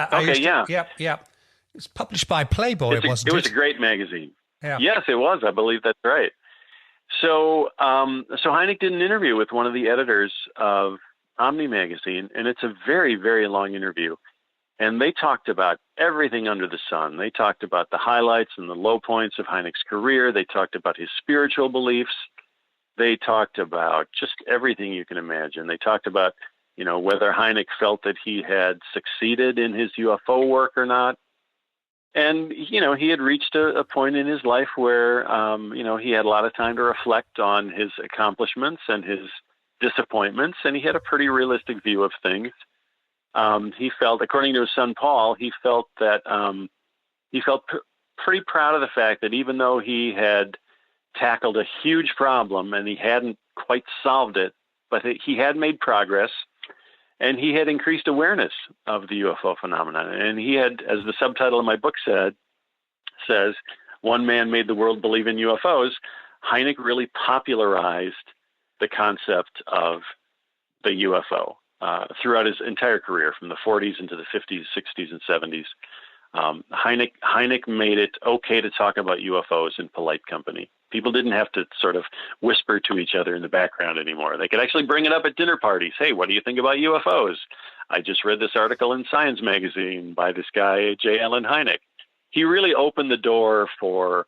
Yep. It's published by Playboy, wasn't it? It was a great magazine. Yeah. Yes, it was. I believe that's right. So Hynek did an interview with one of the editors of Omni magazine, and it's a very, very long interview. And they talked about everything under the sun. They talked about the highlights and the low points of Hynek's career. They talked about his spiritual beliefs. They talked about just everything you can imagine. They talked about, whether Hynek felt that he had succeeded in his UFO work or not. And, he had reached a point in his life where, he had a lot of time to reflect on his accomplishments and his disappointments, and he had a pretty realistic view of things. He felt, according to his son Paul, he felt pretty proud of the fact that even though he had tackled a huge problem and he hadn't quite solved it, but he had made progress, and he had increased awareness of the UFO phenomenon. And he had, as the subtitle of my book says, one man made the world believe in UFOs. Hynek really popularized the concept of the UFO throughout his entire career, from the 40s into the 50s, 60s, and 70s. Hynek made it okay to talk about UFOs in polite company. People didn't have to sort of whisper to each other in the background anymore. They could actually bring it up at dinner parties. Hey, what do you think about UFOs? I just read this article in Science magazine by this guy, J. Allen Hynek. He really opened the door for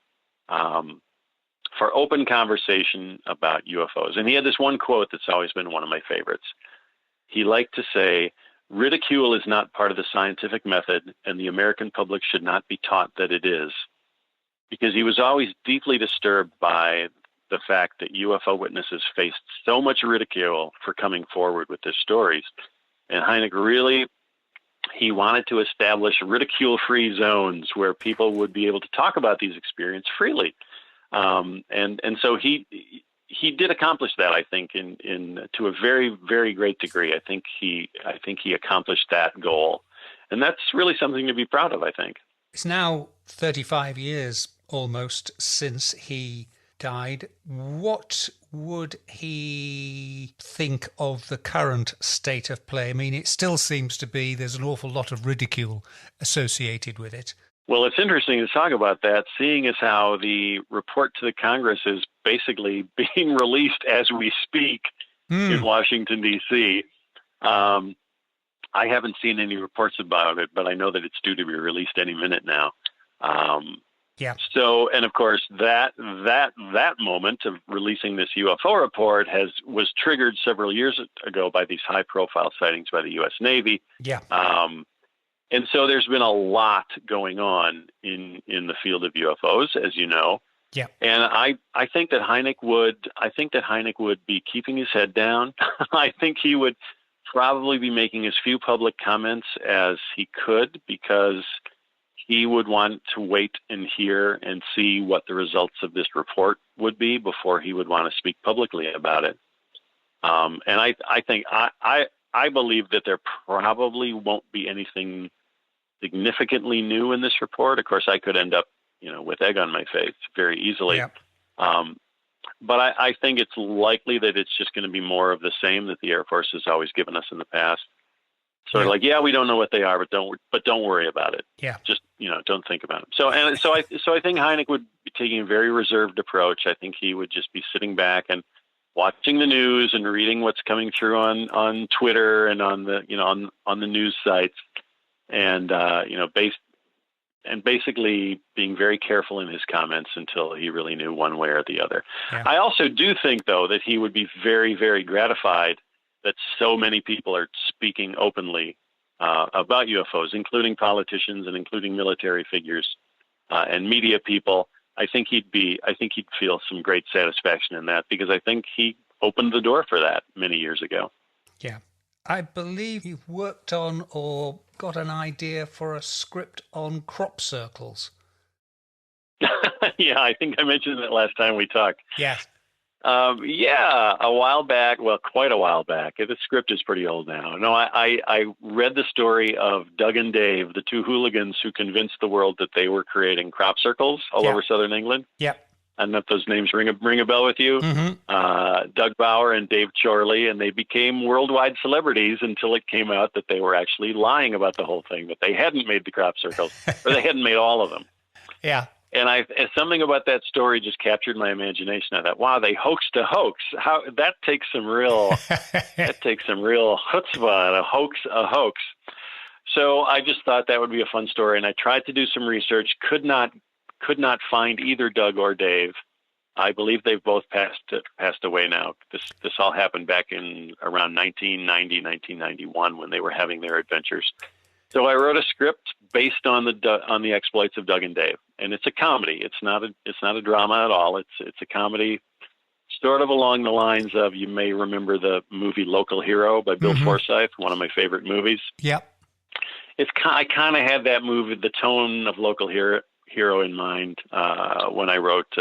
open conversation about UFOs. And he had this one quote that's always been one of my favorites. He liked to say, "Ridicule is not part of the scientific method, and the American public should not be taught that it is." Because he was always deeply disturbed by the fact that UFO witnesses faced so much ridicule for coming forward with their stories. And Hynek really, he wanted to establish ridicule-free zones where people would be able to talk about these experiences freely. And so he did accomplish that, I think, in to a very, very great degree. I think he accomplished that goal, and that's really something to be proud of, I think. It's now 35 years almost since he died. What would he think of the current state of play? I mean, it still seems to be there's an awful lot of ridicule associated with it. Well, it's interesting to talk about that, seeing as how the report to the Congress is basically being released as we speak in Washington, D.C. I haven't seen any reports about it, but I know that it's due to be released any minute now. Yeah. So, and of course, that moment of releasing this UFO report was triggered several years ago by these high-profile sightings by the U.S. Navy. Yeah. And so there's been a lot going on in the field of UFOs, as you know. Yeah. And I think that Hynek would be keeping his head down. I think he would probably be making as few public comments as he could, because he would want to wait and hear and see what the results of this report would be before he would want to speak publicly about it. And I believe that there probably won't be anything significantly new in this report. Of course, I could end up, with egg on my face very easily. Yeah. But I think it's likely that it's just going to be more of the same that the Air Force has always given us in the past. Sort of like, yeah, we don't know what they are, but don't worry about it. Yeah. Just, don't think about it. So I think Hynek would be taking a very reserved approach. I think he would just be sitting back and watching the news and reading what's coming through on Twitter and on the on the news sites, and basically being very careful in his comments until he really knew one way or the other. Yeah. I also do think, though, that he would be very, very gratified that so many people are speaking openly about UFOs, including politicians and including military figures and media people. I think he'd feel some great satisfaction in that, because I think he opened the door for that many years ago. Yeah. I believe you worked on or got an idea for a script on crop circles. Yeah, I think I mentioned it last time we talked. Yes. Yeah, a while back. Well, quite a while back. The script is pretty old now. No, I read the story of Doug and Dave, the two hooligans who convinced the world that they were creating crop circles all over southern England. Yep. I don't know if those names ring a bell with you. Mm-hmm. Doug Bauer and Dave Chorley, and they became worldwide celebrities until it came out that they were actually lying about the whole thing, that they hadn't made the crop circles, or they hadn't made all of them. Yeah. And something about that story just captured my imagination. I thought, wow, they hoaxed a hoax. How that takes some real chutzpah and a hoax. So I just thought that would be a fun story, and I tried to do some research. Could not find either Doug or Dave. I believe they've both passed away now. This all happened back in around 1990, 1991 when they were having their adventures. So I wrote a script based on the exploits of Doug and Dave, and it's a comedy. It's not a drama at all. It's a comedy, sort of along the lines of, you may remember the movie Local Hero by Bill Forsyth, one of my favorite movies. Yep. I kind of had that movie, the tone of Local Hero in mind when I wrote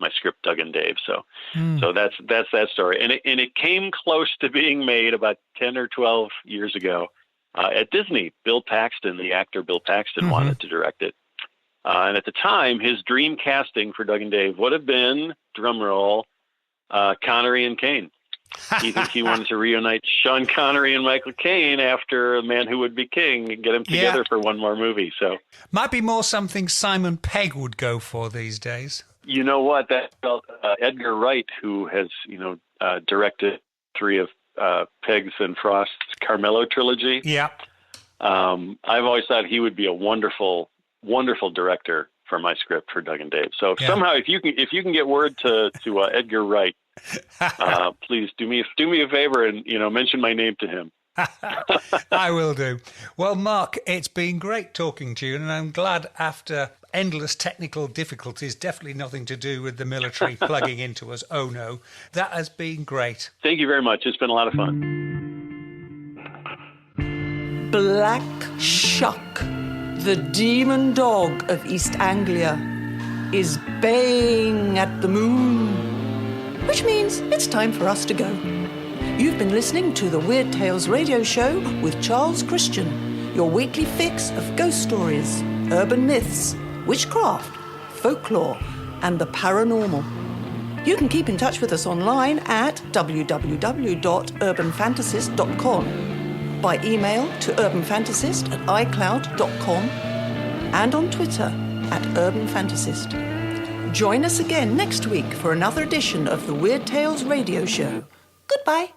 my script, Doug and Dave. So that's that story, and it came close to being made about 10 or 12 years ago. At Disney, the actor Bill Paxton wanted to direct it. And at the time, his dream casting for Doug and Dave would have been, drumroll, Connery and Caine. He wanted to reunite Sean Connery and Michael Caine after A Man Who Would Be King and get them together for one more movie. So might be more something Simon Pegg would go for these days. You know what? That felt Edgar Wright, who has directed three of Pegg's and Frost's Carmelo trilogy. Yeah. I've always thought he would be a wonderful, wonderful director for my script for Doug and Dave. So somehow, if you can get word to Edgar Wright, please do me a favor and mention my name to him. I will do. Well, Mark, it's been great talking to you, and I'm glad after endless technical difficulties, definitely nothing to do with the military plugging into us. Oh no, that has been great. Thank you very much. It's been a lot of fun. Black Shuck, the demon dog of East Anglia, is baying at the moon, which means it's time for us to go. You've been listening to the Weird Tales radio show with Charles Christian, your weekly fix of ghost stories, urban myths, witchcraft, folklore, and the paranormal. You can keep in touch with us online at www.urbanfantasist.com, by email to urbanfantasist@icloud.com, and on Twitter @urbanfantasist. Join us again next week for another edition of the Weird Tales radio show. Goodbye.